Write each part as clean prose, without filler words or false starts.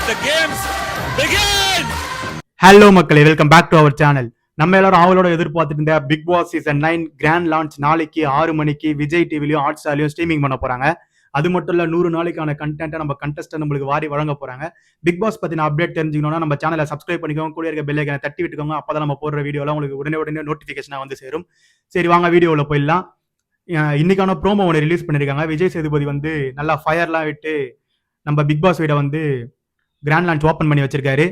the games begin. Hello மக்களே, welcome back to our channel. நம்ம எல்லாரும் அவளோட எதிர்பார்த்துட்டு இருந்த Bigg Boss season 9 grand launch நாளைக்கு 6 மணிக்கு விஜய் டிவிலையும் ஹாட் ஸ்டார்லையும் ஸ்ட்ரீமிங் பண்ண போறாங்க. அது மட்டும் இல்ல 100 நாளைக்கான கண்டென்ட்டை நம்ம கண்டஸ்டன்ட் நம்மளுக்கு வாரி வழங்க போறாங்க. பிக் பாஸ் பத்தின அப்டேட் தெரிஞ்சுக்கணும்னா நம்ம சேனலை சப்ஸ்கிரைப் பண்ணிக்கோங்க, கூட இருக்க பெல் ஐகானை தட்டி விட்டுக்கோங்க. அப்பதான் நம்ம போடுற வீடியோலாம் உங்களுக்கு உடனே நோட்டிபிகேஷனா வந்து சேரும். சரி வாங்க வீடியோல போயிடலாம். இன்னைக்கான ப்ரோமோ ஒன்று ரிலீஸ் பண்ணிருக்காங்க. விஜய் சேதுபதி வந்து நல்லா ஃபயர்லாம் விட்டு நம்ம பிக் பாஸ் வீடை வந்து கிராண்ட் லான்ச் ஓப்பன் பண்ணி வச்சிருக்காரு.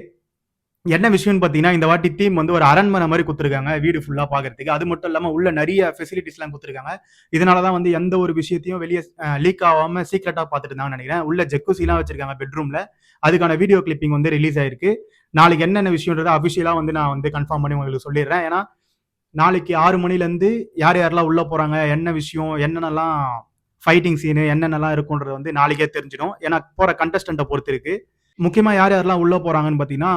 என்ன விஷயம்னு பார்த்தீங்கன்னா, இந்த வாட்டி தீம் வந்து ஒரு அரண்மனை மாதிரி கொடுத்துருக்காங்க வீடு ஃபுல்லாக பார்க்கறதுக்கு. அது மட்டும் இல்லாமல் உள்ள நிறைய ஃபெசிலிட்டிஸ்லாம் கொடுத்துருக்காங்க. இதனால தான் வந்து எந்த ஒரு விஷயத்தையும் வெளியே லீக் ஆகாமல் சீக்ரெட்டாக பார்த்துட்டு இருந்தாங்கன்னு நினைக்கிறேன். உள்ள ஜெக்குசிலாம் வச்சிருக்காங்க பெட்ரூமில். அதுக்கான வீடியோ கிளிப்பிங் வந்து ரிலீஸ் ஆயிருக்கு. நாளைக்கு என்னென்ன விஷயன்றதை அஃபிஷியலாக வந்து நான் வந்து கன்ஃபார்ம் பண்ணி உங்களுக்கு சொல்லிடுறேன். ஏன்னா நாளைக்கு 6 மணிலேருந்து யார் யாரெல்லாம் உள்ளே போகிறாங்க, என்ன விஷயம், என்னென்னலாம் ஃபைட்டிங் சீனு என்னென்னலாம் இருக்குன்றது வந்து நாளைக்கே தெரிஞ்சிடும். ஏன்னா போகிற கண்டஸ்டண்ட்டை பொறுத்து இருக்கு. முக்கியமாக யார் யாரெல்லாம் உள்ளே போகிறாங்கன்னு பார்த்தீங்கன்னா,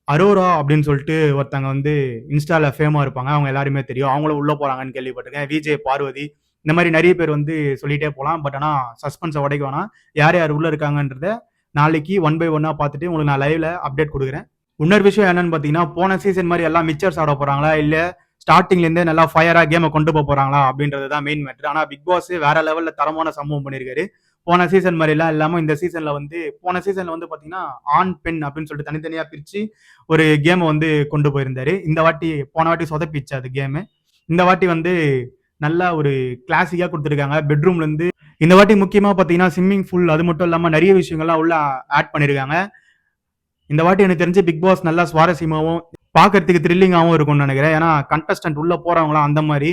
அரோரா அப்படின்னு சொல்லிட்டு ஒருத்தங்க வந்து இன்ஸ்டால ஃபேமா இருப்பாங்க. அவங்க எல்லாருமே தெரியும். அவங்களும் உள்ள போறாங்கன்னு கேள்விப்பட்டிருக்கேன். விஜய், பார்வதி இந்த மாதிரி நிறைய பேர் வந்து சொல்லிட்டே போகலாம். பட் ஆனால் சஸ்பென்ஸை உடைக்க வேணாம். யார் யார் உள்ள இருக்காங்கன்றத நாளைக்கு 1 by 1 பார்த்துட்டு உங்களுக்கு நான் லைவ்ல அப்டேட் கொடுக்குறேன். இன்னொரு விஷயம் என்னன்னு பார்த்தீங்கன்னா, போன சீசன் மாதிரி எல்லாம் மிக்சர்ஸ் ஆட போறாங்களா, இல்லை ஸ்டார்டிங்லேருந்தே நல்லா ஃபயரா கேமை கொண்டு போறாங்களா அப்படின்றது தான் மெயின் மேட்ரு. ஆனால் பிக் பாஸ் வேற லெவல்ல தரமான சம்பவம் பண்ணியிருக்காரு. போன சீசன் மாதிரிலாம் இல்லாமல் இந்த சீசன்ல வந்து போன சீசன்ல வந்து பார்த்தீங்கன்னா ஆண் பெண் அப்படின்னு சொல்லிட்டு தனித்தனியாக பிரித்து ஒரு கேமை வந்து கொண்டு போயிருந்தாரு. போன வாட்டி சொதப்பிச்சு அது கேமு. இந்த வாட்டி வந்து நல்லா ஒரு கிளாசிக்காக கொடுத்துருக்காங்க. பெட்ரூம்லேருந்து இந்த வாட்டி முக்கியமாக பார்த்தீங்கன்னா ஸ்விம்மிங் பூல், அது மட்டும் இல்லாமல் நிறைய விஷயங்கள்லாம் உள்ள ஆட் பண்ணியிருக்காங்க. இந்த வாட்டி எனக்கு தெரிஞ்சு பிக் பாஸ் நல்லா சுவாரஸ்யமாகவும் பார்க்கறதுக்கு த்ரில்லிங்காகவும் இருக்கும்னு நினைக்கிறேன். ஏன்னா கண்டஸ்டன்ட் உள்ள போறவங்களாம் அந்த மாதிரி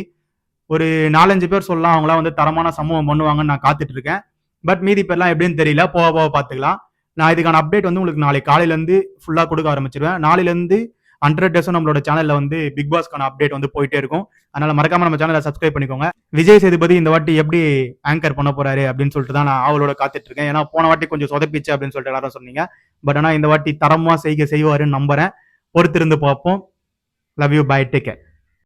ஒரு 4-5 பேர் சொல்லலாம் அவங்களாம் வந்து தரமான சம்பவம் பண்ணுவாங்கன்னு நான் காத்துட்டு இருக்கேன். பட் மீதி பேர்லாம் எப்படின்னு தெரியல, போக போக பார்த்துக்கலாம். நான் இதுக்கான அப்டேட் வந்து உங்களுக்கு நாளைக்கு காலையிலேருந்து ஃபுல்லாக கொடுக்க ஆரம்பிச்சிருவேன். நாளையிலேருந்து 100 டேஸும் நம்மளோட சேனலில் வந்து பிக் பாஸ்க்கான அப்டேட் வந்து போயிட்டே இருக்கும். அதனால மறக்காம நம்ம சேனலை சப்ஸ்கிரைப் பண்ணிக்கோங்க. விஜய் சேதுபதி இந்த வாட்டி எப்படி ஆங்கர் பண்ண போறாரு அப்படின்னு சொல்லிட்டு தான் நான் அவளோட காத்துட்டு இருக்கேன். ஏன்னா போன வாட்டி கொஞ்சம் சொதப்பிச்சு அப்படின்னு சொல்லிட்டு எல்லாரும் சொன்னீங்க. பட் ஆனால் இந்த வாட்டி தரமா செய்வாருன்னு நம்புறேன். பொறுத்திருந்து பார்ப்போம். Love you, bye, take care.